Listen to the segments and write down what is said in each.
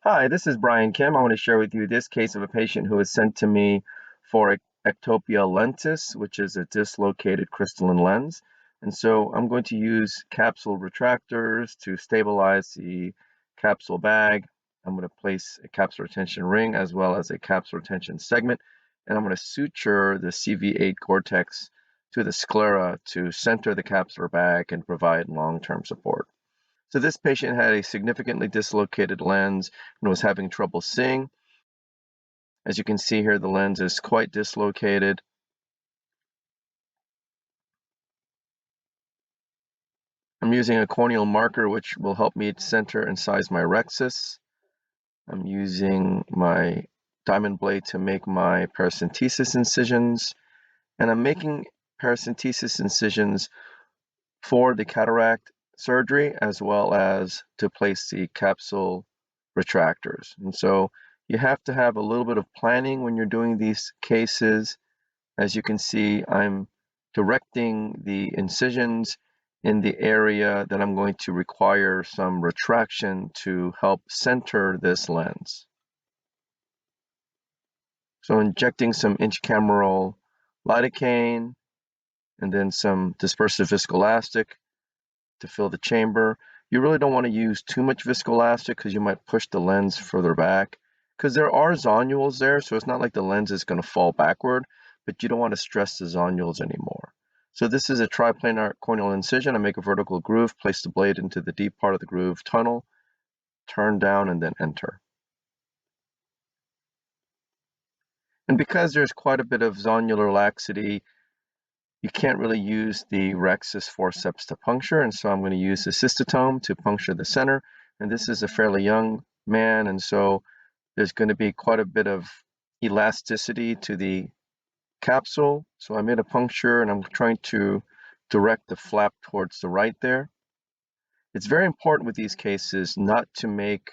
Hi, this is Brian Kim. I want to share with you this case of a patient who was sent to me for Ectopia Lentis, which is a dislocated crystalline lens. And so I'm going to use capsule retractors to stabilize the capsule bag. I'm going to place a capsule retention ring as well as a capsule retention segment. And I'm going to suture the CV-8 Goretex to the sclera to center the capsular bag and provide long-term support. So this patient had a significantly dislocated lens and was having trouble seeing. As you can see here, the lens is quite dislocated. I'm using a corneal marker, which will help me center and size my rhexis. I'm using my diamond blade to make my paracentesis incisions, and I'm making paracentesis incisions for the cataract surgery as well as to place the capsule retractors. And so you have to have a little bit of planning when you're doing these cases. As you can see, I'm directing the incisions in the area that I'm going to require some retraction to help center this lens. So injecting some intracameral lidocaine and then some dispersive viscoelastic to fill the chamber. You really don't want to use too much viscoelastic because you might push the lens further back, because there are zonules there, so it's not like the lens is going to fall backward, but you don't want to stress the zonules anymore. So this is a triplanar corneal incision. I make a vertical groove, place the blade into the deep part of the groove, tunnel, turn down, and then enter. And because there's quite a bit of zonular laxity, you can't really use the rhexis forceps to puncture, and so I'm going to use the cystotome to puncture the center. And this is a fairly young man, and so there's going to be quite a bit of elasticity to the capsule. So I made a puncture, and I'm trying to direct the flap towards the right there. It's very important with these cases not to make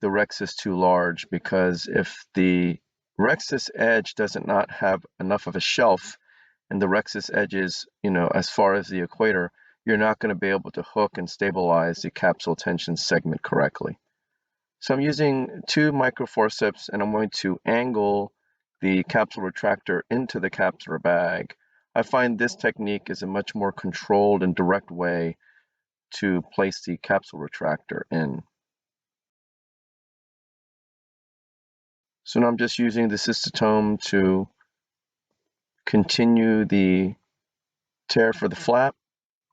the rhexis too large, because if the rhexis edge does not have enough of a shelf, and the rhexis edges, as far as the equator, you're not going to be able to hook and stabilize the capsule tension segment correctly. So I'm using 2 microforceps, and I'm going to angle the capsule retractor into the capsular bag. I find this technique is a much more controlled and direct way to place the capsule retractor in. So now I'm just using the cystotome to continue the tear for the flap.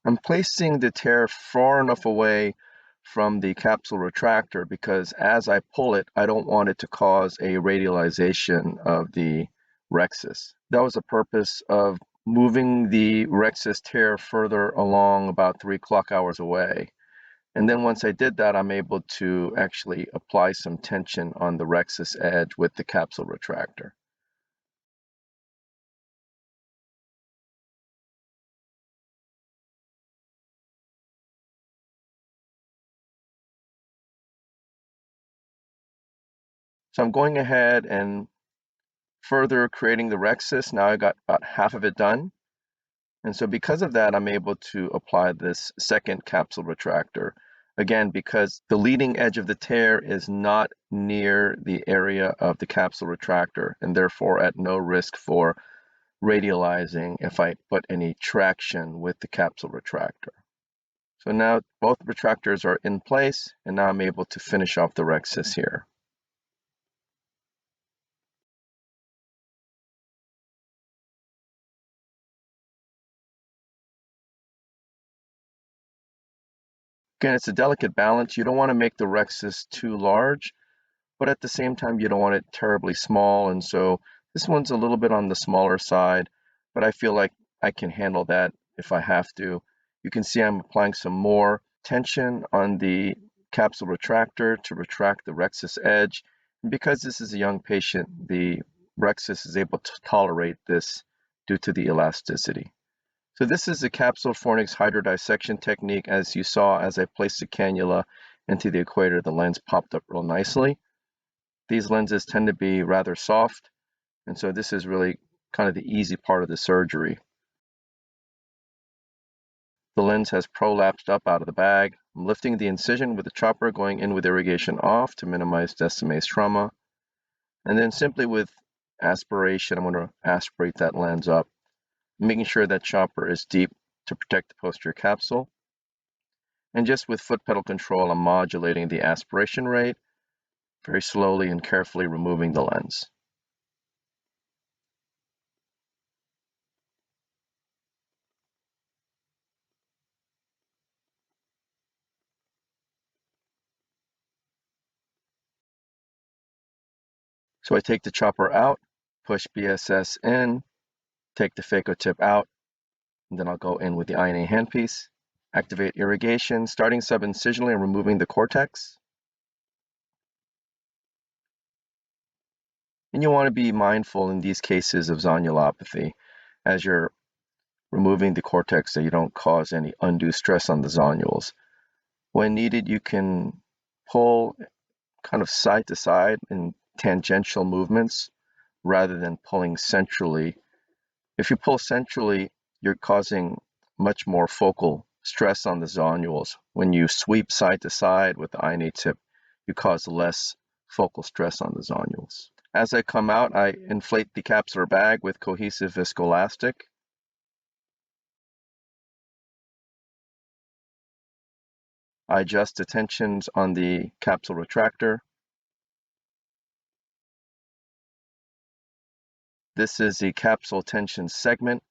I'm placing the tear far enough away from the capsule retractor because as I pull it, I don't want it to cause a radialization of the rhexis. That was the purpose of moving the rhexis tear further along about 3 clock hours away. And then once I did that, I'm able to actually apply some tension on the rhexis edge with the capsule retractor. So I'm going ahead and further creating the rhexis. Now I got about half of it done. And so because of that, I'm able to apply this second capsule retractor. Again, because the leading edge of the tear is not near the area of the capsule retractor, and therefore at no risk for radializing if I put any traction with the capsule retractor. So now both retractors are in place, and now I'm able to finish off the rhexis here. Again, it's a delicate balance. You don't want to make the rhexis too large, but at the same time, you don't want it terribly small. And so this one's a little bit on the smaller side, but I feel like I can handle that if I have to. You can see I'm applying some more tension on the capsule retractor to retract the rhexis edge. And because this is a young patient, the rhexis is able to tolerate this due to the elasticity. So this is the capsule fornix hydrodissection technique. As you saw, as I placed the cannula into the equator, the lens popped up real nicely. These lenses tend to be rather soft, and so this is really kind of the easy part of the surgery. The lens has prolapsed up out of the bag. I'm lifting the incision with the chopper, going in with irrigation off to minimize Descemet's trauma. And then simply with aspiration, I'm going to aspirate that lens up, making sure that chopper is deep to protect the posterior capsule. And just with foot pedal control, I'm modulating the aspiration rate, very slowly and carefully removing the lens. So I take the chopper out, push BSS in, take the phaco tip out, and then I'll go in with the INA handpiece, activate irrigation, starting subincisionally and removing the cortex. And you want to be mindful in these cases of zonulopathy as you're removing the cortex that you don't cause any undue stress on the zonules. When needed, you can pull kind of side to side in tangential movements rather than pulling centrally. If you pull centrally, you're causing much more focal stress on the zonules. When you sweep side to side with the INA tip, you cause less focal stress on the zonules. As I come out, I inflate the capsular bag with cohesive viscoelastic. I adjust the tensions on the capsule retractor. This is the capsule tension segment.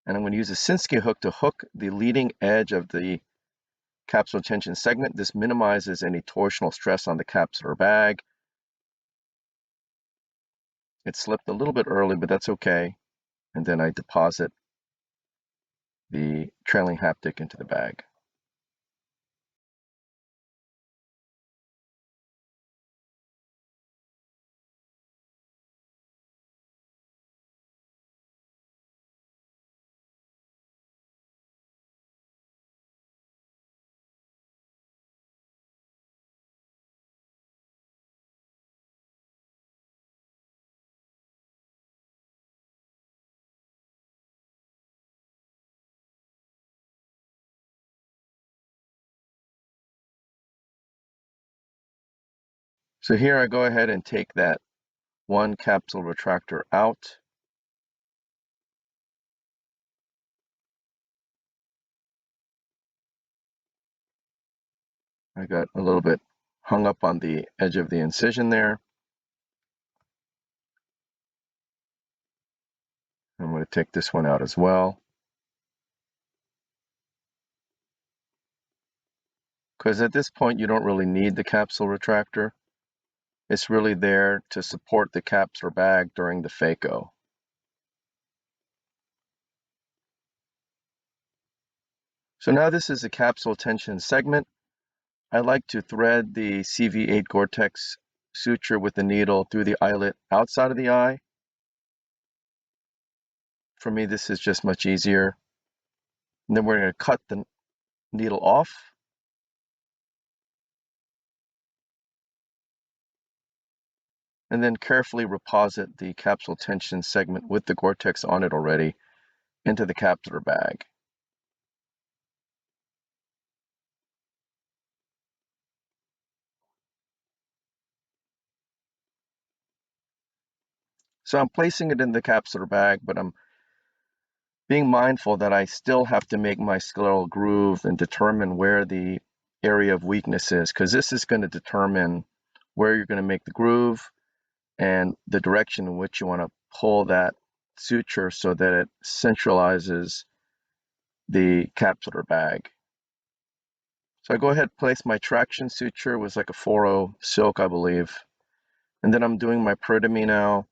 And I'm going to use a Sinskey hook to hook the leading edge of the capsule tension segment. This minimizes any torsional stress on the capsular bag. It slipped a little bit early, but that's okay. And then I deposit the trailing haptic into the bag. So here I go ahead and take that one capsule retractor out. I got a little bit hung up on the edge of the incision there. I'm going to take this one out as well. Because at this point, you don't really need the capsule retractor. It's really there to support the capsular bag during the phaco. So now this is a capsule tension segment. I like to thread the CV-8 Goretex suture with the needle through the eyelet outside of the eye. For me, this is just much easier. And then we're going to cut the needle off. And then carefully reposit the capsule tension segment with the Goretex on it already into the capsular bag. So I'm placing it in the capsular bag, but I'm being mindful that I still have to make my scleral groove and determine where the area of weakness is, because this is going to determine where you're going to make the groove and the direction in which you want to pull that suture so that it centralizes the capsular bag. So I go ahead and place my traction suture. It was like a 4-0 silk, I believe. And then I'm doing my peritomy now.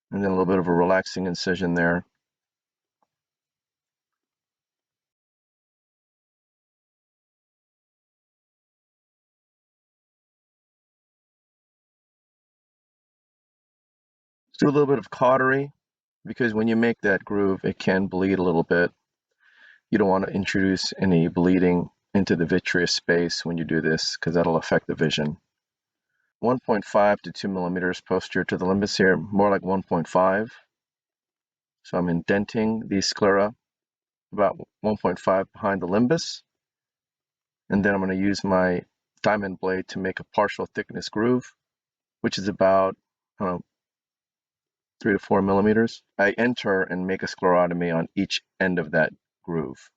And then a little bit of a relaxing incision there. do a little bit of cautery, because when you make that groove, it can bleed a little bit. You don't want to introduce any bleeding into the vitreous space when you do this, because that'll affect the vision. 1.5 to 2 millimeters posterior to the limbus here, more like 1.5. So I'm indenting the sclera about 1.5 behind the limbus. And then I'm going to use my diamond blade to make a partial thickness groove, which is about, I don't know, 3 to 4 millimeters. I enter and make a sclerotomy on each end of that groove.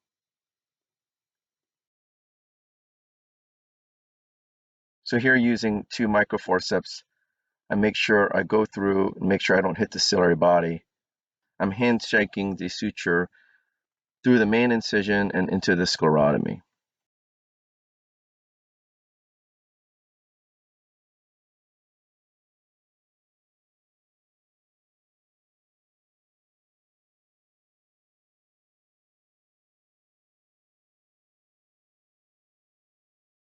So here, using 2 microforceps, I make sure I go through and make sure I don't hit the ciliary body. I'm handshaking the suture through the main incision and into the sclerotomy.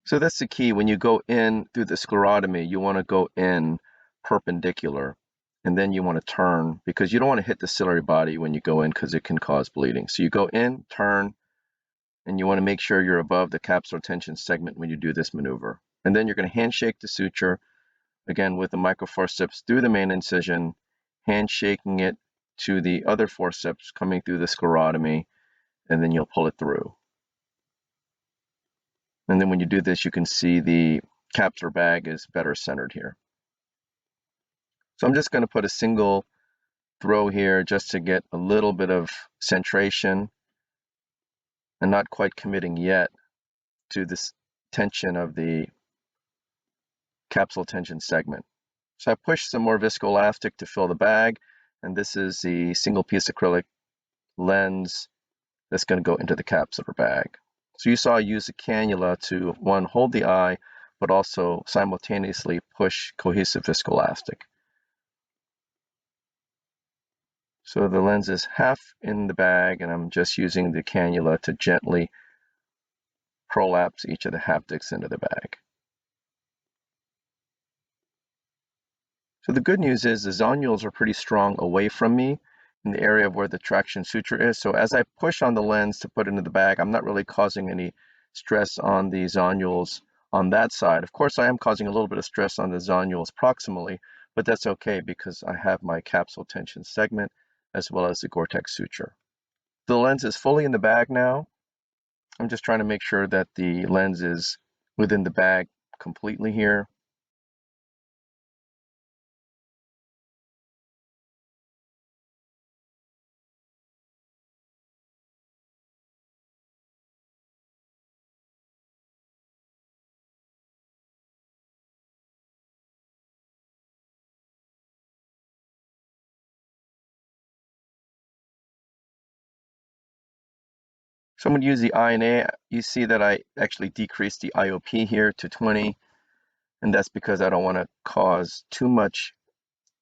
So that's the key. When you go in through the sclerotomy, you want to go in perpendicular, and then you want to turn, because you don't want to hit the ciliary body when you go in, because it can cause bleeding. So you go in, turn, and you want to make sure you're above the capsular tension segment when you do this maneuver. And then you're going to handshake the suture, again with the microforceps through the main incision, handshaking it to the other forceps coming through the sclerotomy, and then you'll pull it through. And then when you do this, you can see the capsular bag is better centered here. So I'm just going to put a single throw here just to get a little bit of centration, and not quite committing yet to this tension of the capsule tension segment. So I push some more viscoelastic to fill the bag, and this is the single piece acrylic lens that's going to go into the capsular bag. So you saw I use the cannula to, one, hold the eye, but also simultaneously push cohesive viscoelastic. So the lens is half in the bag, and I'm just using the cannula to gently prolapse each of the haptics into the bag. So the good news is the zonules are pretty strong away from me in the area of where the traction suture is. So as I push on the lens to put into the bag, I'm not really causing any stress on the zonules on that side. Of course, I am causing a little bit of stress on the zonules proximally, but that's okay because I have my capsule tension segment as well as the Goretex suture. The lens is fully in the bag now. I'm just trying to make sure that the lens is within the bag completely here. So I'm going to use the INA. You see that I actually decreased the IOP here to 20, and that's because I don't want to cause too much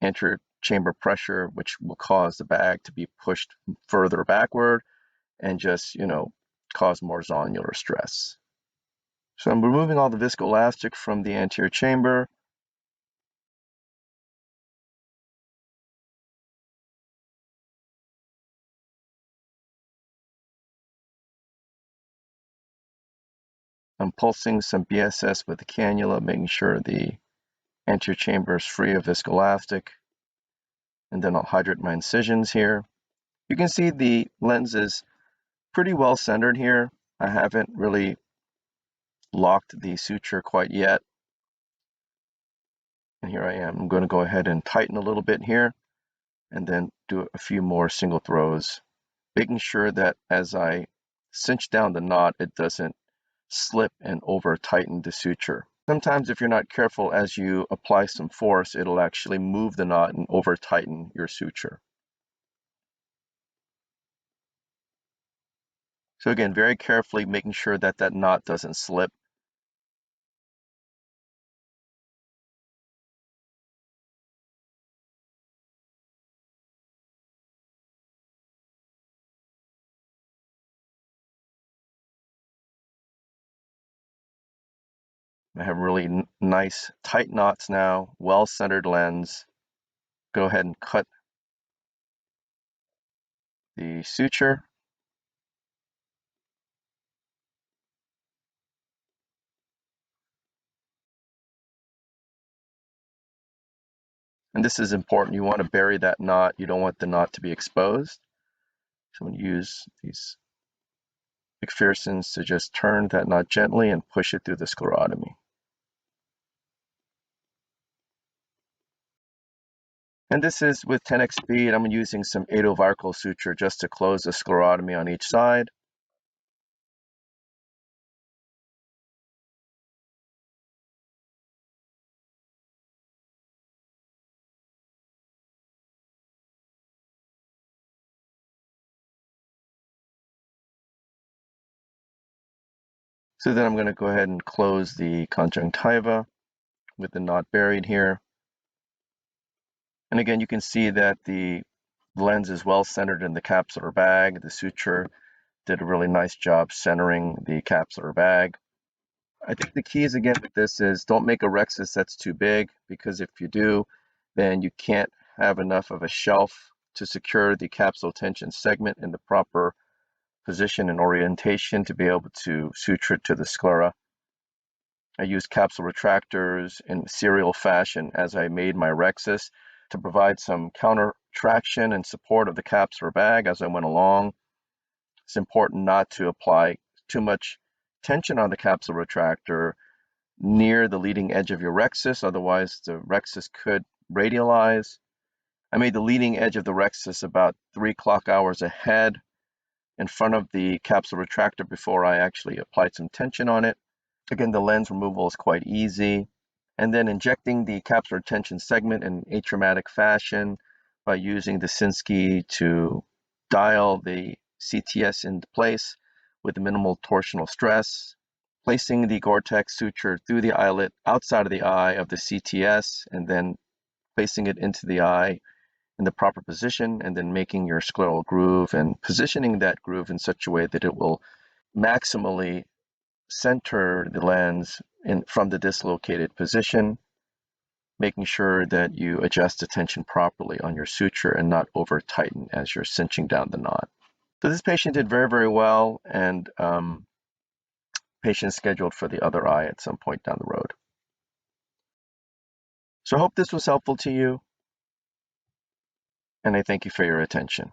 anterior chamber pressure, which will cause the bag to be pushed further backward and just, cause more zonular stress. So I'm removing all the viscoelastic from the anterior chamber. I'm pulsing some BSS with the cannula, making sure the anterior chamber is free of viscoelastic. And then I'll hydrate my incisions here. You can see the lens is pretty well centered here. I haven't really locked the suture quite yet. And here I am. I'm going to go ahead and tighten a little bit here and then do a few more single throws, making sure that as I cinch down the knot, it doesn't slip and over tighten the suture. Sometimes if you're not careful, as you apply some force, it'll actually move the knot and over tighten your suture. So again, very carefully making sure that that knot doesn't slip. I have really nice tight knots now, well-centered lens. go ahead and cut the suture. And this is important. You want to bury that knot. You don't want the knot to be exposed. So I'm going to use these McPherson's to just turn that knot gently and push it through the sclerotomy. And this is with 10x speed. I'm using some adovarcal suture just to close the sclerotomy on each side. So then I'm going to go ahead and close the conjunctiva with the knot buried here. And again, you can see that the lens is well centered in the capsular bag. The suture did a really nice job centering the capsular bag. I think the keys again with this is don't make a rhexis that's too big, because if you do, then you can't have enough of a shelf to secure the capsule tension segment in the proper position and orientation to be able to suture it to the sclera. I used capsule retractors in serial fashion as I made my rhexis to provide some counter traction and support of the capsular bag as I went along. It's important not to apply too much tension on the capsule retractor near the leading edge of your rhexis, otherwise the rhexis could radialize. I made the leading edge of the rhexis about 3 clock hours ahead in front of the capsule retractor before I actually applied some tension on it. Again, the lens removal is quite easy. And then injecting the capsular tension segment in atraumatic fashion by using the Sinskey to dial the CTS into place with minimal torsional stress. Placing the Goretex suture through the eyelet outside of the eye of the CTS, and then placing it into the eye in the proper position, and then making your scleral groove and positioning that groove in such a way that it will maximally center the lens from the dislocated position, making sure that you adjust the tension properly on your suture and not over tighten as you're cinching down the knot. So this patient did very, very well, and patient is scheduled for the other eye at some point down the road. So I hope this was helpful to you, and I thank you for your attention.